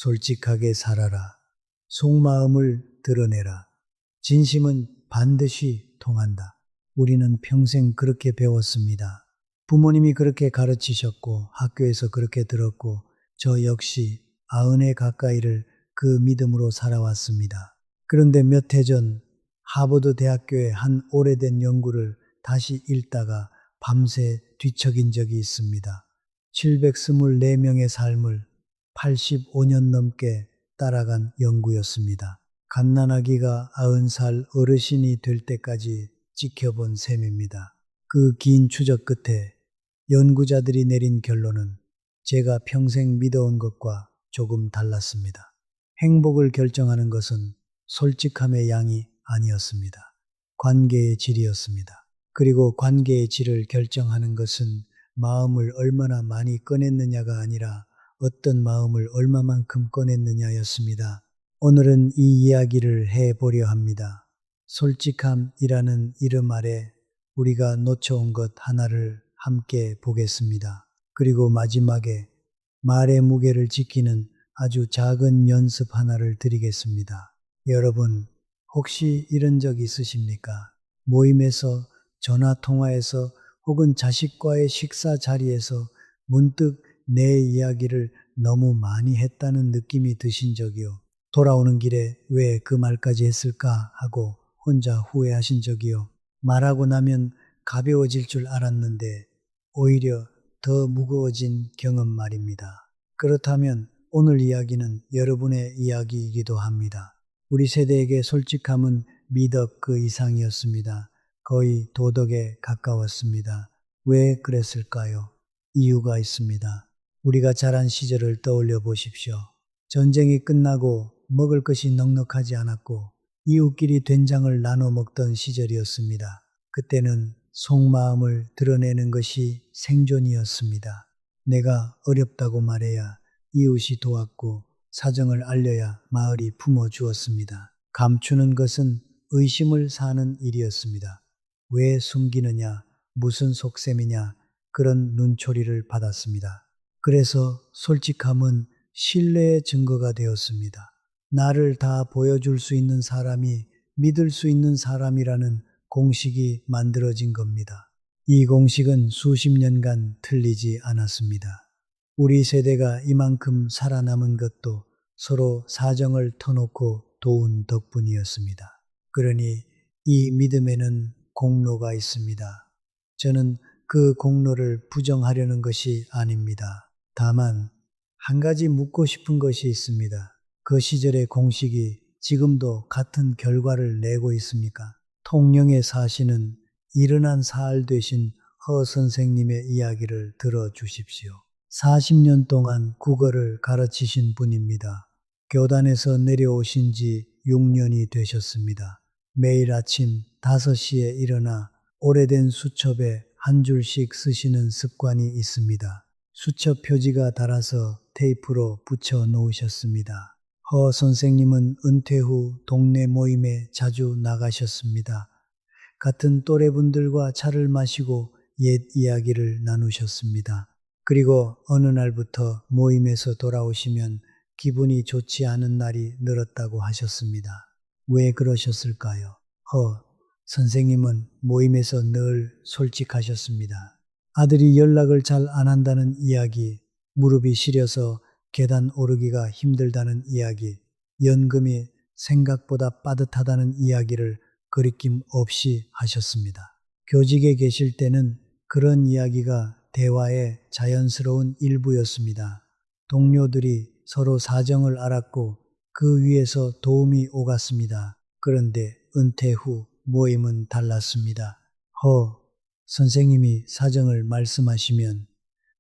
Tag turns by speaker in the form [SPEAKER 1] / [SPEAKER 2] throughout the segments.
[SPEAKER 1] 솔직하게 살아라. 속마음을 드러내라. 진심은 반드시 통한다. 우리는 평생 그렇게 배웠습니다. 부모님이 그렇게 가르치셨고 학교에서 그렇게 들었고 저 역시 90에 가까이를 그 믿음으로 살아왔습니다. 그런데 몇 해 전 하버드 대학교의 한 오래된 연구를 다시 읽다가 밤새 뒤척인 적이 있습니다. 724명의 삶을 85년 넘게 따라간 연구였습니다. 갓난아기가 90살 어르신이 될 때까지 지켜본 셈입니다. 그 긴 추적 끝에 연구자들이 내린 결론은 제가 평생 믿어온 것과 조금 달랐습니다. 행복을 결정하는 것은 솔직함의 양이 아니었습니다. 관계의 질이었습니다. 그리고 관계의 질을 결정하는 것은 마음을 얼마나 많이 꺼냈느냐가 아니라 어떤 마음을 얼마만큼 꺼냈느냐였습니다. 오늘은 이 이야기를 해보려 합니다. 솔직함이라는 이름 아래 우리가 놓쳐온 것 하나를 함께 보겠습니다. 그리고 마지막에 말의 무게를 지키는 아주 작은 연습 하나를 드리겠습니다. 여러분, 혹시 이런 적 있으십니까? 모임에서, 전화통화에서 혹은 자식과의 식사 자리에서 문득 내 이야기를 너무 많이 했다는 느낌이 드신 적이요. 돌아오는 길에 왜 그 말까지 했을까 하고 혼자 후회하신 적이요. 말하고 나면 가벼워질 줄 알았는데 오히려 더 무거워진 경험 말입니다. 그렇다면 오늘 이야기는 여러분의 이야기이기도 합니다. 우리 세대에게 솔직함은 미덕 그 이상이었습니다. 거의 도덕에 가까웠습니다. 왜 그랬을까요? 이유가 있습니다. 우리가 자란 시절을 떠올려 보십시오. 전쟁이 끝나고 먹을 것이 넉넉하지 않았고 이웃끼리 된장을 나눠 먹던 시절이었습니다. 그때는 속마음을 드러내는 것이 생존이었습니다. 내가 어렵다고 말해야 이웃이 도왔고 사정을 알려야 마을이 품어주었습니다. 감추는 것은 의심을 사는 일이었습니다. 왜 숨기느냐, 무슨 속셈이냐, 그런 눈초리를 받았습니다. 그래서 솔직함은 신뢰의 증거가 되었습니다. 나를 다 보여줄 수 있는 사람이 믿을 수 있는 사람이라는 공식이 만들어진 겁니다. 이 공식은 수십 년간 틀리지 않았습니다. 우리 세대가 이만큼 살아남은 것도 서로 사정을 터놓고 도운 덕분이었습니다. 그러니 이 믿음에는 공로가 있습니다. 저는 그 공로를 부정하려는 것이 아닙니다. 다만 한 가지 묻고 싶은 것이 있습니다. 그 시절의 공식이 지금도 같은 결과를 내고 있습니까? 통영에 사시는 일흔한 살 되신 허 선생님의 이야기를 들어주십시오. 40년 동안 국어를 가르치신 분입니다. 교단에서 내려오신 지 6년이 되셨습니다. 매일 아침 5시에 일어나 오래된 수첩에 한 줄씩 쓰시는 습관이 있습니다. 수첩 표지가 닳아서 테이프로 붙여 놓으셨습니다. 허 선생님은 은퇴 후 동네 모임에 자주 나가셨습니다. 같은 또래분들과 차를 마시고 옛 이야기를 나누셨습니다. 그리고 어느 날부터 모임에서 돌아오시면 기분이 좋지 않은 날이 늘었다고 하셨습니다. 왜 그러셨을까요? 허 선생님은 모임에서 늘 솔직하셨습니다. 아들이 연락을 잘 안 한다는 이야기, 무릎이 시려서 계단 오르기가 힘들다는 이야기, 연금이 생각보다 빠듯하다는 이야기를 거리낌 없이 하셨습니다. 교직에 계실 때는 그런 이야기가 대화의 자연스러운 일부였습니다. 동료들이 서로 사정을 알았고 그 위에서 도움이 오갔습니다. 그런데 은퇴 후 모임은 달랐습니다. 허 선생님이 사정을 말씀하시면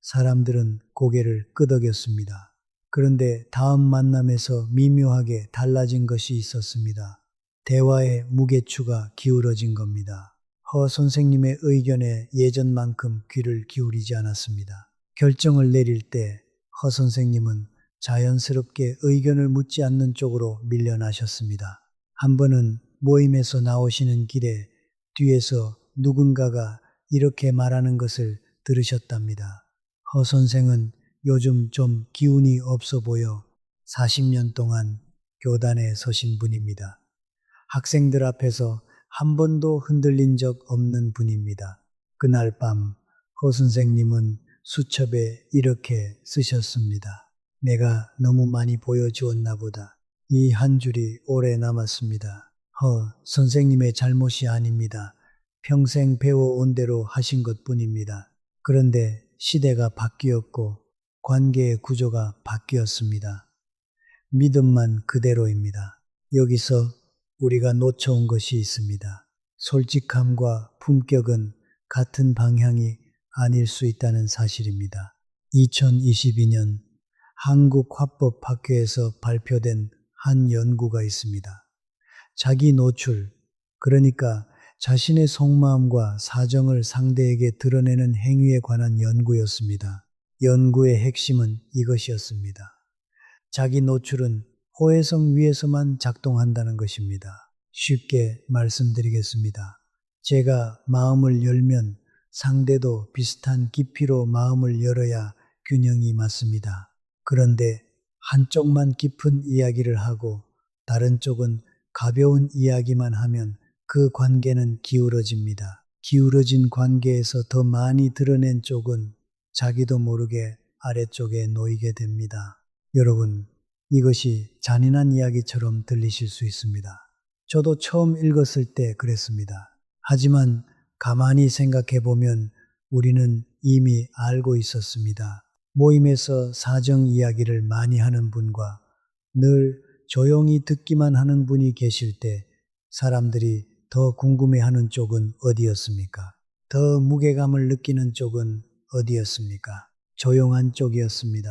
[SPEAKER 1] 사람들은 고개를 끄덕였습니다. 그런데 다음 만남에서 미묘하게 달라진 것이 있었습니다. 대화의 무게추가 기울어진 겁니다. 허 선생님의 의견에 예전만큼 귀를 기울이지 않았습니다. 결정을 내릴 때 허 선생님은 자연스럽게 의견을 묻지 않는 쪽으로 밀려나셨습니다. 한 번은 모임에서 나오시는 길에 뒤에서 누군가가 이렇게 말하는 것을 들으셨답니다. 허 선생은 요즘 좀 기운이 없어 보여 40년 동안 교단에 서신 분입니다. 학생들 앞에서 한 번도 흔들린 적 없는 분입니다. 그날 밤 허 선생님은 수첩에 이렇게 쓰셨습니다. 내가 너무 많이 보여주었나 보다. 이 한 줄이 오래 남았습니다. 허 선생님의 잘못이 아닙니다. 평생 배워온 대로 하신 것뿐입니다. 그런데 시대가 바뀌었고 관계의 구조가 바뀌었습니다. 믿음만 그대로입니다. 여기서 우리가 놓쳐온 것이 있습니다. 솔직함과 품격은 같은 방향이 아닐 수 있다는 사실입니다. 2022년 한국화법학회에서 발표된 한 연구가 있습니다. 자기 노출, 그러니까 자신의 속마음과 사정을 상대에게 드러내는 행위에 관한 연구였습니다. 연구의 핵심은 이것이었습니다. 자기 노출은 호혜성 위에서만 작동한다는 것입니다. 쉽게 말씀드리겠습니다. 제가 마음을 열면 상대도 비슷한 깊이로 마음을 열어야 균형이 맞습니다. 그런데 한쪽만 깊은 이야기를 하고 다른 쪽은 가벼운 이야기만 하면 그 관계는 기울어집니다. 기울어진 관계에서 더 많이 드러낸 쪽은 자기도 모르게 아래쪽에 놓이게 됩니다. 여러분, 이것이 잔인한 이야기처럼 들리실 수 있습니다. 저도 처음 읽었을 때 그랬습니다. 하지만 가만히 생각해 보면 우리는 이미 알고 있었습니다. 모임에서 사정 이야기를 많이 하는 분과 늘 조용히 듣기만 하는 분이 계실 때 사람들이 더 궁금해하는 쪽은 어디였습니까? 더 무게감을 느끼는 쪽은 어디였습니까? 조용한 쪽이었습니다.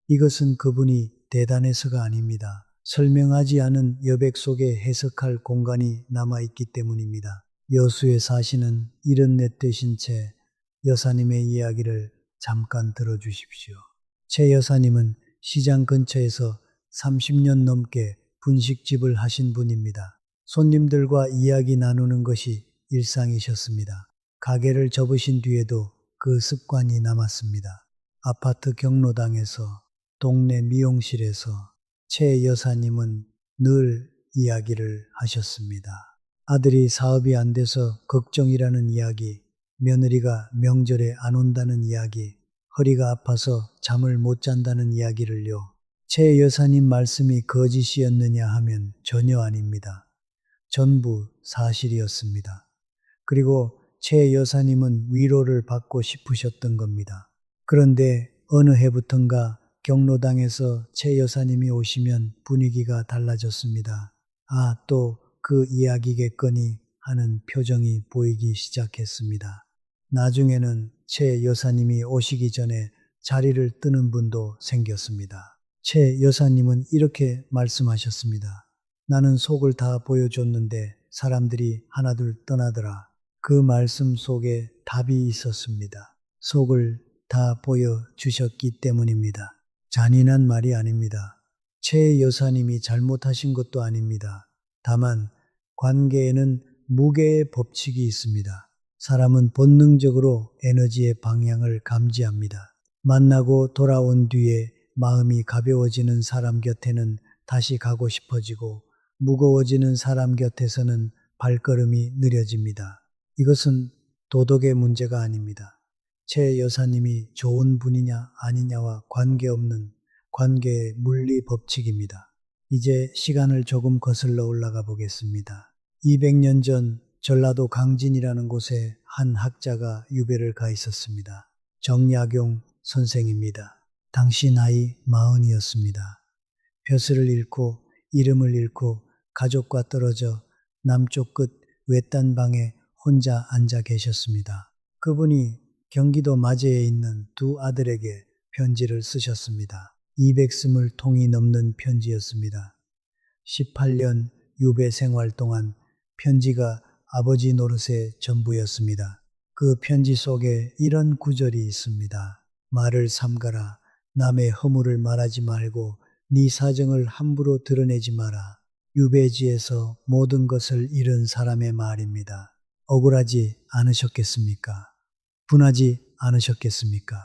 [SPEAKER 1] 이것은 그분이 대단해서가 아닙니다. 설명하지 않은 여백 속에 해석할 공간이 남아있기 때문입니다. 여수에 사시는 74 되신 채 여사님의 이야기를 잠깐 들어주십시오. 채 여사님은 시장 근처에서 30년 넘게 분식집을 하신 분입니다. 손님들과 이야기 나누는 것이 일상이셨습니다. 가게를 접으신 뒤에도 그 습관이 남았습니다. 아파트 경로당에서, 동네 미용실에서 채 여사님은 늘 이야기를 하셨습니다. 아들이 사업이 안 돼서 걱정이라는 이야기, 며느리가 명절에 안 온다는 이야기, 허리가 아파서 잠을 못 잔다는 이야기를요. 채 여사님 말씀이 거짓이었느냐 하면 전혀 아닙니다. 전부 사실이었습니다. 그리고 채 여사님은 위로를 받고 싶으셨던 겁니다. 그런데 어느 해부턴가 경로당에서 채 여사님이 오시면 분위기가 달라졌습니다. 아, 또 그 이야기겠거니 하는 표정이 보이기 시작했습니다. 나중에는 채 여사님이 오시기 전에 자리를 뜨는 분도 생겼습니다. 채 여사님은 이렇게 말씀하셨습니다. 나는 속을 다 보여줬는데 사람들이 하나둘 떠나더라. 그 말씀 속에 답이 있었습니다. 속을 다 보여주셨기 때문입니다. 잔인한 말이 아닙니다. 채 여사님이 잘못하신 것도 아닙니다. 다만 관계에는 무게의 법칙이 있습니다. 사람은 본능적으로 에너지의 방향을 감지합니다. 만나고 돌아온 뒤에 마음이 가벼워지는 사람 곁에는 다시 가고 싶어지고 무거워지는 사람 곁에서는 발걸음이 느려집니다. 이것은 도덕의 문제가 아닙니다. 채 여사님이 좋은 분이냐 아니냐와 관계없는 관계의 물리 법칙입니다. 이제 시간을 조금 거슬러 올라가 보겠습니다. 200년 전 전라도 강진이라는 곳에 한 학자가 유배를 가 있었습니다. 정약용 선생입니다. 당시 나이 40이었습니다. 벼슬을 잃고 이름을 잃고 가족과 떨어져 남쪽 끝 외딴 방에 혼자 앉아 계셨습니다. 그분이 경기도 마제에 있는 두 아들에게 편지를 쓰셨습니다. 220통이 넘는 편지였습니다. 18년 유배 생활 동안 편지가 아버지 노릇의 전부였습니다. 그 편지 속에 이런 구절이 있습니다. 말을 삼가라. 남의 허물을 말하지 말고 네 사정을 함부로 드러내지 마라. 유배지에서 모든 것을 잃은 사람의 말입니다. 억울하지 않으셨겠습니까? 분하지 않으셨겠습니까?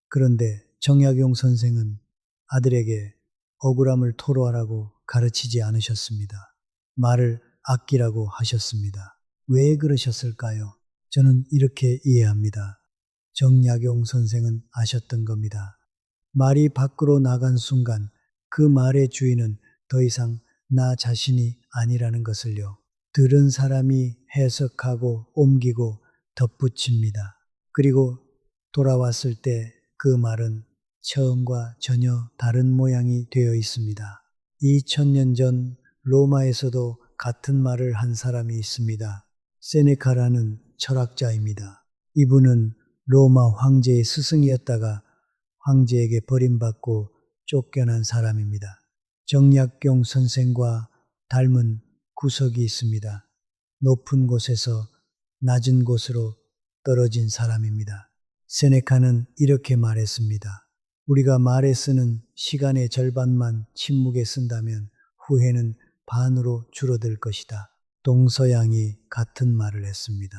[SPEAKER 1] 그런데 정약용 선생은 아들에게 억울함을 토로하라고 가르치지 않으셨습니다. 말을 아끼라고 하셨습니다. 왜 그러셨을까요? 저는 이렇게 이해합니다. 정약용 선생은 아셨던 겁니다. 말이 밖으로 나간 순간 그 말의 주인은 더 이상 나 자신이 아니라는 것을요. 들은 사람이 해석하고 옮기고 덧붙입니다. 그리고 돌아왔을 때 그 말은 처음과 전혀 다른 모양이 되어 있습니다. 2000년 전 로마에서도 같은 말을 한 사람이 있습니다. 세네카라는 철학자입니다. 이분은 로마 황제의 스승이었다가 황제에게 버림받고 쫓겨난 사람입니다. 정약용 선생과 닮은 구석이 있습니다. 높은 곳에서 낮은 곳으로 떨어진 사람입니다. 세네카는 이렇게 말했습니다. 우리가 말에 쓰는 시간의 절반만 침묵에 쓴다면 후회는 반으로 줄어들 것이다. 동서양이 같은 말을 했습니다.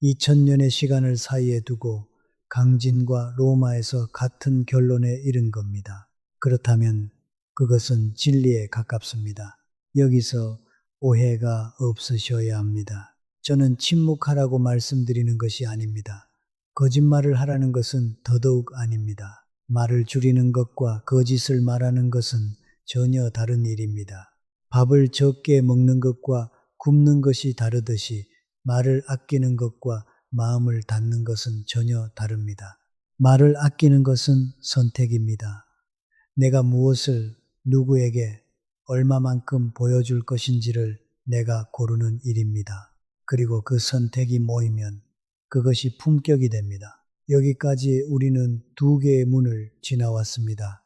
[SPEAKER 1] 2000년의 시간을 사이에 두고 강진과 로마에서 같은 결론에 이른 겁니다. 그렇다면 그것은 진리에 가깝습니다. 여기서 오해가 없으셔야 합니다. 저는 침묵하라고 말씀드리는 것이 아닙니다. 거짓말을 하라는 것은 더더욱 아닙니다. 말을 줄이는 것과 거짓을 말하는 것은 전혀 다른 일입니다. 밥을 적게 먹는 것과 굶는 것이 다르듯이 말을 아끼는 것과 마음을 닫는 것은 전혀 다릅니다. 말을 아끼는 것은 선택입니다. 내가 무엇을 누구에게 얼마만큼 보여줄 것인지를 내가 고르는 일입니다. 그리고 그 선택이 모이면 그것이 품격이 됩니다. 여기까지 우리는 두 개의 문을 지나왔습니다.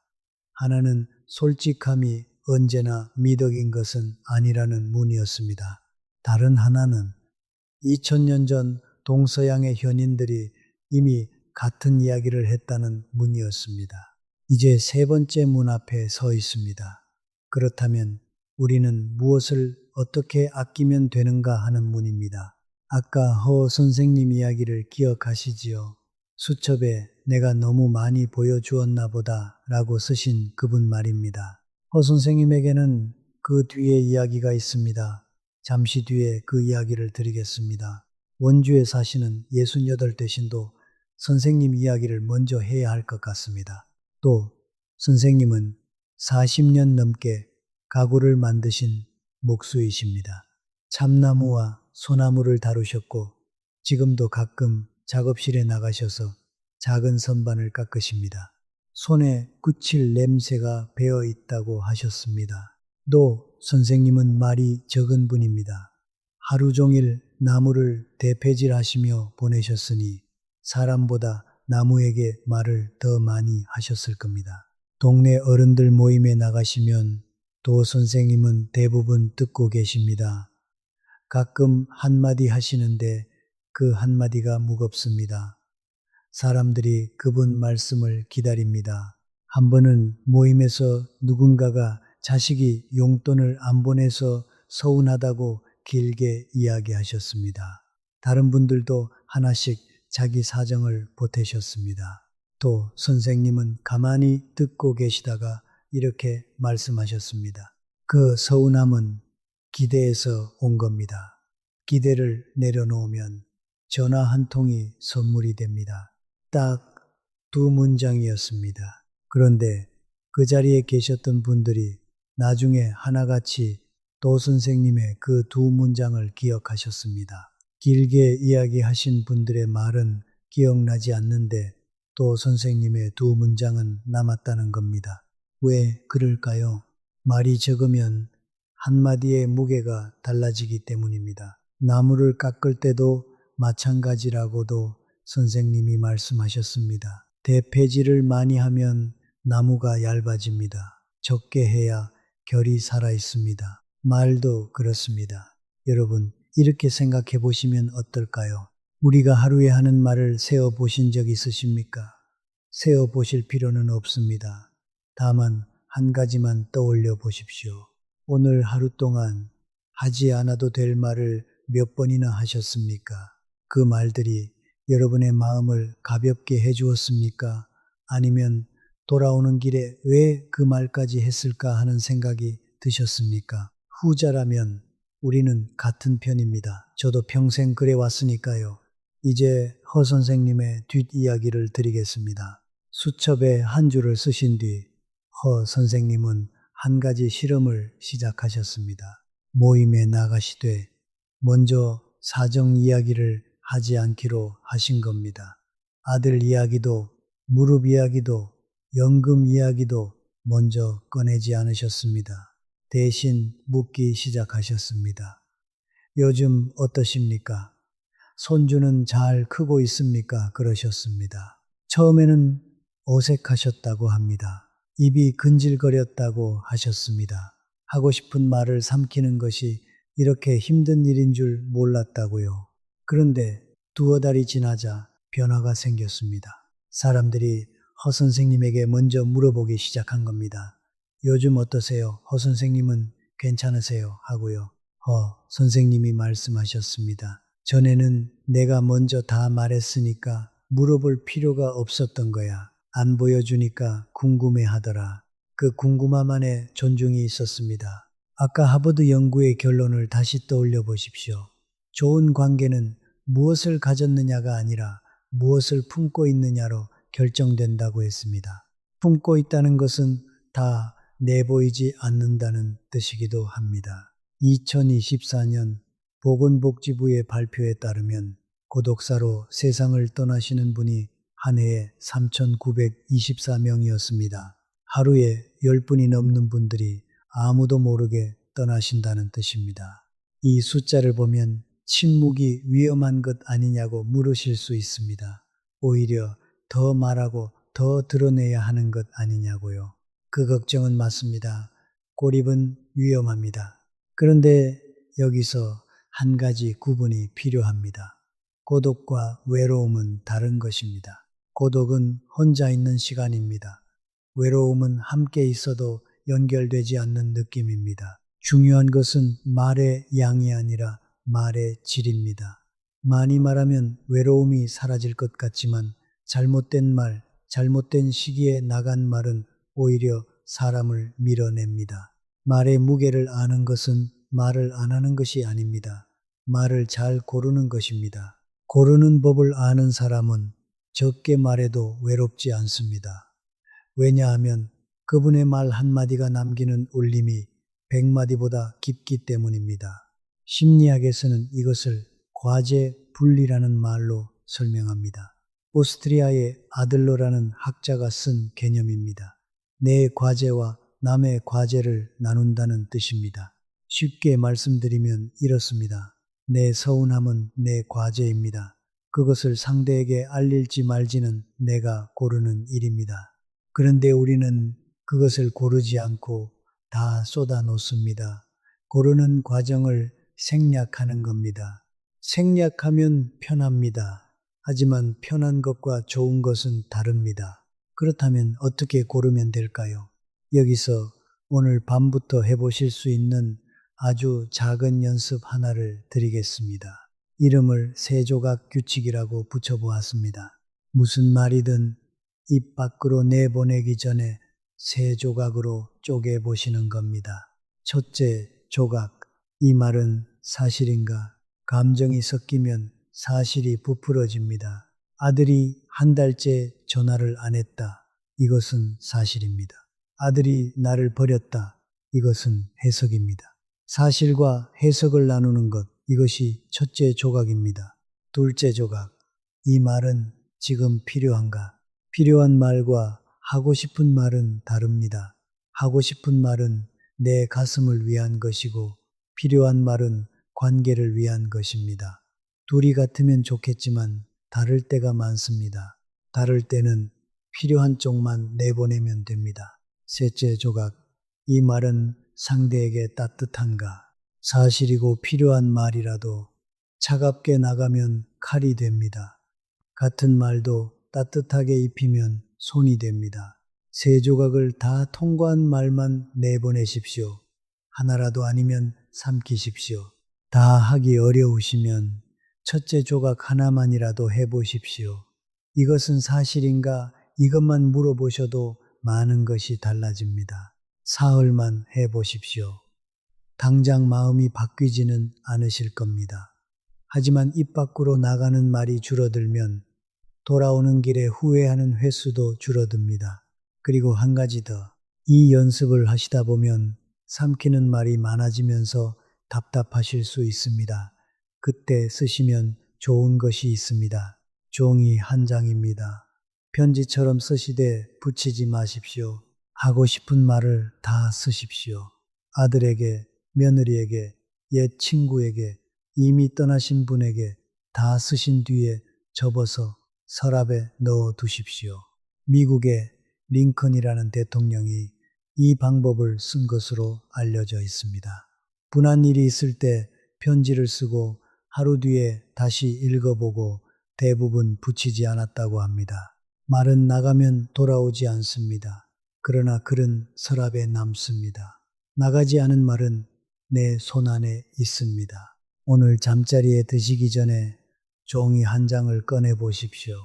[SPEAKER 1] 하나는 솔직함이 언제나 미덕인 것은 아니라는 문이었습니다. 다른 하나는 2000년 전 동서양의 현인들이 이미 같은 이야기를 했다는 문이었습니다. 이제 세 번째 문 앞에 서 있습니다. 그렇다면 우리는 무엇을 어떻게 아끼면 되는가 하는 문입니다. 아까 허 선생님 이야기를 기억하시지요? 수첩에 내가 너무 많이 보여주었나 보다 라고 쓰신 그분 말입니다. 허 선생님에게는 그 뒤에 이야기가 있습니다. 잠시 뒤에 그 이야기를 드리겠습니다. 원주에 사시는 68대신도 선생님 이야기를 먼저 해야 할 것 같습니다. 또 선생님은 40년 넘게 가구를 만드신 목수이십니다. 참나무와 소나무를 다루셨고 지금도 가끔 작업실에 나가셔서 작은 선반을 깎으십니다. 손에 굳힐 냄새가 배어 있다고 하셨습니다. 또 선생님은 말이 적은 분입니다. 하루 종일 나무를 대패질하시며 보내셨으니 사람보다 나무에게 말을 더 많이 하셨을 겁니다. 동네 어른들 모임에 나가시면 도 선생님은 대부분 듣고 계십니다. 가끔 한마디 하시는데 그 한마디가 무겁습니다. 사람들이 그분 말씀을 기다립니다. 한 번은 모임에서 누군가가 자식이 용돈을 안 보내서 서운하다고 길게 이야기하셨습니다. 다른 분들도 하나씩 자기 사정을 보태셨습니다. 또 선생님은 가만히 듣고 계시다가 이렇게 말씀하셨습니다. 그 서운함은 기대에서 온 겁니다. 기대를 내려놓으면 전화 한 통이 선물이 됩니다. 딱 두 문장이었습니다. 그런데 그 자리에 계셨던 분들이 나중에 하나같이 도 선생님의 그 두 문장을 기억하셨습니다. 길게 이야기하신 분들의 말은 기억나지 않는데 도 선생님의 두 문장은 남았다는 겁니다. 왜 그럴까요? 말이 적으면 한마디의 무게가 달라지기 때문입니다. 나무를 깎을 때도 마찬가지라고도 선생님이 말씀하셨습니다. 대패질을 많이 하면 나무가 얇아집니다. 적게 해야 결이 살아 있습니다. 말도 그렇습니다. 여러분, 이렇게 생각해 보시면 어떨까요? 우리가 하루에 하는 말을 세어 보신 적 있으십니까? 세어 보실 필요는 없습니다. 다만 한 가지만 떠올려 보십시오. 오늘 하루 동안 하지 않아도 될 말을 몇 번이나 하셨습니까? 그 말들이 여러분의 마음을 가볍게 해주었습니까? 아니면 돌아오는 길에 왜 그 말까지 했을까 하는 생각이 드셨습니까? 후자라면 우리는 같은 편입니다. 저도 평생 그래 왔으니까요. 이제 허 선생님의 뒷이야기를 드리겠습니다. 수첩에 한 줄을 쓰신 뒤 허 선생님은 한 가지 실험을 시작하셨습니다. 모임에 나가시되 먼저 사정 이야기를 하지 않기로 하신 겁니다. 아들 이야기도 무릎 이야기도 연금 이야기도 먼저 꺼내지 않으셨습니다. 대신 묻기 시작하셨습니다. 요즘 어떠십니까? 손주는 잘 크고 있습니까? 그러셨습니다. 처음에는 어색하셨다고 합니다. 입이 근질거렸다고 하셨습니다. 하고 싶은 말을 삼키는 것이 이렇게 힘든 일인 줄 몰랐다고요. 그런데 두어 달이 지나자 변화가 생겼습니다. 사람들이 허 선생님에게 먼저 물어보기 시작한 겁니다. 요즘 어떠세요? 허 선생님은 괜찮으세요? 하고요. 허 선생님이 말씀하셨습니다. 전에는 내가 먼저 다 말했으니까 물어볼 필요가 없었던 거야. 안 보여주니까 궁금해 하더라. 그 궁금함 안에 존중이 있었습니다. 아까 하버드 연구의 결론을 다시 떠올려 보십시오. 좋은 관계는 무엇을 가졌느냐가 아니라 무엇을 품고 있느냐로 결정된다고 했습니다. 품고 있다는 것은 다 내보이지 않는다는 뜻이기도 합니다. 2024년 보건복지부의 발표에 따르면 고독사로 세상을 떠나시는 분이 한 해에 3,924명이었습니다. 하루에 10분이 넘는 분들이 아무도 모르게 떠나신다는 뜻입니다. 이 숫자를 보면 침묵이 위험한 것 아니냐고 물으실 수 있습니다. 오히려 더 말하고 더 드러내야 하는 것 아니냐고요. 그 걱정은 맞습니다. 고립은 위험합니다. 그런데 여기서 한 가지 구분이 필요합니다. 고독과 외로움은 다른 것입니다. 고독은 혼자 있는 시간입니다. 외로움은 함께 있어도 연결되지 않는 느낌입니다. 중요한 것은 말의 양이 아니라 말의 질입니다. 많이 말하면 외로움이 사라질 것 같지만 잘못된 말, 잘못된 시기에 나간 말은 오히려 사람을 밀어냅니다. 말의 무게를 아는 것은 말을 안 하는 것이 아닙니다. 말을 잘 고르는 것입니다. 고르는 법을 아는 사람은 적게 말해도 외롭지 않습니다. 왜냐하면 그분의 말 한마디가 남기는 울림이 100마디보다 깊기 때문입니다. 심리학에서는 이것을 과제 분리라는 말로 설명합니다. 오스트리아의 아들러라는 학자가 쓴 개념입니다. 내 과제와 남의 과제를 나눈다는 뜻입니다. 쉽게 말씀드리면 이렇습니다. 내 서운함은 내 과제입니다. 그것을 상대에게 알릴지 말지는 내가 고르는 일입니다. 그런데 우리는 그것을 고르지 않고 다 쏟아 놓습니다. 고르는 과정을 생략하는 겁니다. 생략하면 편합니다. 하지만 편한 것과 좋은 것은 다릅니다. 그렇다면 어떻게 고르면 될까요? 여기서 오늘 밤부터 해보실 수 있는 아주 작은 연습 하나를 드리겠습니다. 이름을 세조각 규칙이라고 붙여보았습니다. 무슨 말이든 입 밖으로 내보내기 전에 세 조각으로 쪼개보시는 겁니다. 첫째 조각, 이 말은 사실인가? 감정이 섞이면 사실이 부풀어집니다. 아들이 한 달째 전화를 안 했다. 이것은 사실입니다. 아들이 나를 버렸다. 이것은 해석입니다. 사실과 해석을 나누는 것, 이것이 첫째 조각입니다. 둘째 조각, 이 말은 지금 필요한가? 필요한 말과 하고 싶은 말은 다릅니다. 하고 싶은 말은 내 가슴을 위한 것이고 필요한 말은 관계를 위한 것입니다. 둘이 같으면 좋겠지만 다를 때가 많습니다. 다를 때는 필요한 쪽만 내보내면 됩니다. 셋째 조각, 이 말은 상대에게 따뜻한가? 사실이고 필요한 말이라도 차갑게 나가면 칼이 됩니다. 같은 말도 따뜻하게 입히면 손이 됩니다. 세 조각을 다 통과한 말만 내보내십시오. 하나라도 아니면 삼키십시오. 다 하기 어려우시면 첫째 조각 하나만이라도 해보십시오. 이것은 사실인가? 이것만 물어보셔도 많은 것이 달라집니다. 사흘만 해보십시오. 당장 마음이 바뀌지는 않으실 겁니다. 하지만 입 밖으로 나가는 말이 줄어들면 돌아오는 길에 후회하는 횟수도 줄어듭니다. 그리고 한 가지 더. 이 연습을 하시다 보면 삼키는 말이 많아지면서 답답하실 수 있습니다. 그때 쓰시면 좋은 것이 있습니다. 종이 한 장입니다. 편지처럼 쓰시되 붙이지 마십시오. 하고 싶은 말을 다 쓰십시오. 아들에게, 며느리에게, 옛 친구에게, 이미 떠나신 분에게 다 쓰신 뒤에 접어서 서랍에 넣어 두십시오. 미국의 링컨이라는 대통령이 이 방법을 쓴 것으로 알려져 있습니다. 분한 일이 있을 때 편지를 쓰고 하루 뒤에 다시 읽어보고 대부분 붙이지 않았다고 합니다. 말은 나가면 돌아오지 않습니다. 그러나 글은 서랍에 남습니다. 나가지 않은 말은 내 손 안에 있습니다. 오늘 잠자리에 드시기 전에 종이 한 장을 꺼내 보십시오.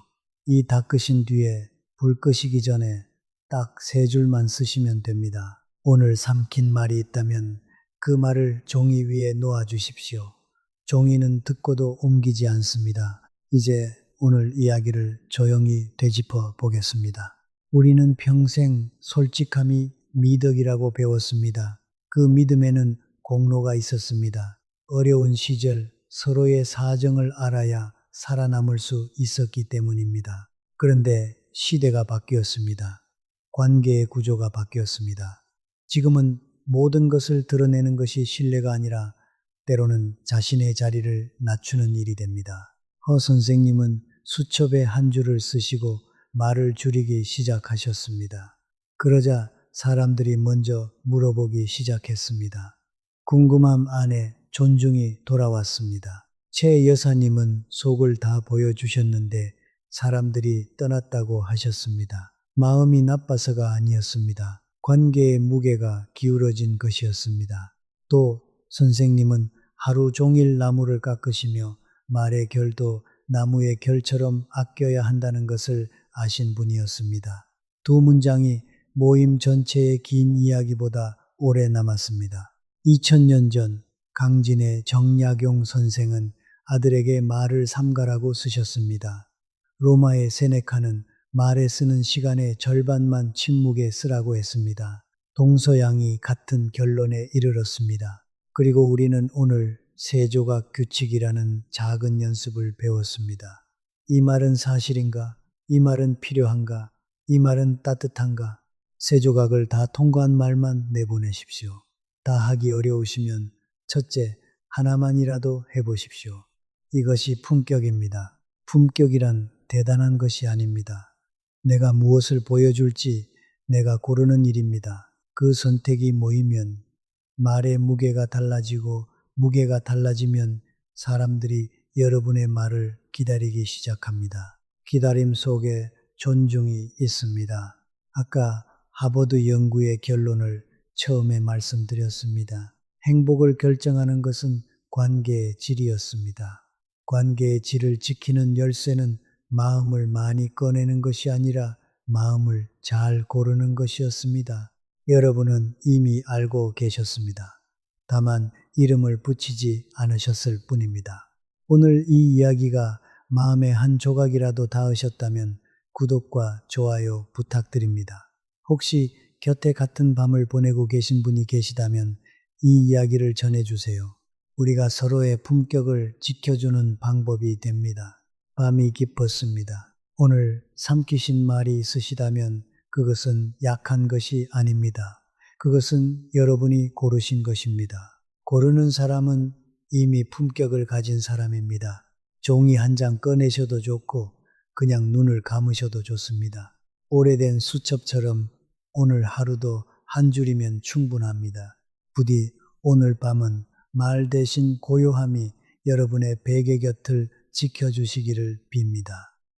[SPEAKER 1] 이 닦으신 뒤에 불 끄시기 전에 딱 3줄만 쓰시면 됩니다. 오늘 삼킨 말이 있다면 그 말을 종이 위에 놓아 주십시오. 종이는 듣고도 옮기지 않습니다. 이제 오늘 이야기를 조용히 되짚어 보겠습니다. 우리는 평생 솔직함이 미덕이라고 배웠습니다. 그 믿음에는 공로가 있었습니다. 어려운 시절 서로의 사정을 알아야 살아남을 수 있었기 때문입니다. 그런데 시대가 바뀌었습니다. 관계의 구조가 바뀌었습니다. 지금은 모든 것을 드러내는 것이 신뢰가 아니라 때로는 자신의 자리를 낮추는 일이 됩니다. 허 선생님은 수첩에 한 줄을 쓰시고 말을 줄이기 시작하셨습니다. 그러자 사람들이 먼저 물어보기 시작했습니다. 궁금함 안에 존중이 돌아왔습니다. 최 여사님은 속을 다 보여주셨는데 사람들이 떠났다고 하셨습니다. 마음이 나빠서가 아니었습니다. 관계의 무게가 기울어진 것이었습니다. 또 선생님은 하루 종일 나무를 깎으시며 말의 결도 나무의 결처럼 아껴야 한다는 것을 아신 분이었습니다. 두 문장이 모임 전체의 긴 이야기보다 오래 남았습니다. 2000년 전 강진의 정약용 선생은 아들에게 말을 삼가라고 쓰셨습니다. 로마의 세네카는 말에 쓰는 시간의 절반만 침묵에 쓰라고 했습니다. 동서양이 같은 결론에 이르렀습니다. 그리고 우리는 오늘 세조각 규칙이라는 작은 연습을 배웠습니다. 이 말은 사실인가? 이 말은 필요한가? 이 말은 따뜻한가? 세조각을 다 통과한 말만 내보내십시오. 다 하기 어려우시면 첫째, 하나만이라도 해보십시오. 이것이 품격입니다. 품격이란 대단한 것이 아닙니다. 내가 무엇을 보여줄지 내가 고르는 일입니다. 그 선택이 모이면 말의 무게가 달라지고 무게가 달라지면 사람들이 여러분의 말을 기다리기 시작합니다. 기다림 속에 존중이 있습니다. 아까 하버드 연구의 결론을 처음에 말씀드렸습니다. 행복을 결정하는 것은 관계의 질이었습니다. 관계의 질을 지키는 열쇠는 마음을 많이 꺼내는 것이 아니라 마음을 잘 고르는 것이었습니다. 여러분은 이미 알고 계셨습니다. 다만 이름을 붙이지 않으셨을 뿐입니다. 오늘 이 이야기가 마음의 한 조각이라도 닿으셨다면 구독과 좋아요 부탁드립니다. 혹시 곁에 같은 밤을 보내고 계신 분이 계시다면 이 이야기를 전해주세요. 우리가 서로의 품격을 지켜주는 방법이 됩니다. 밤이 깊었습니다. 오늘 삼키신 말이 있으시다면 그것은 약한 것이 아닙니다. 그것은 여러분이 고르신 것입니다. 고르는 사람은 이미 품격을 가진 사람입니다. 종이 한 장 꺼내셔도 좋고 그냥 눈을 감으셔도 좋습니다. 오래된 수첩처럼 오늘 하루도 한 줄이면 충분합니다. 부디 오늘 밤은 말 대신 고요함이 여러분의 베개 곁을 지켜주시기를 빕니다.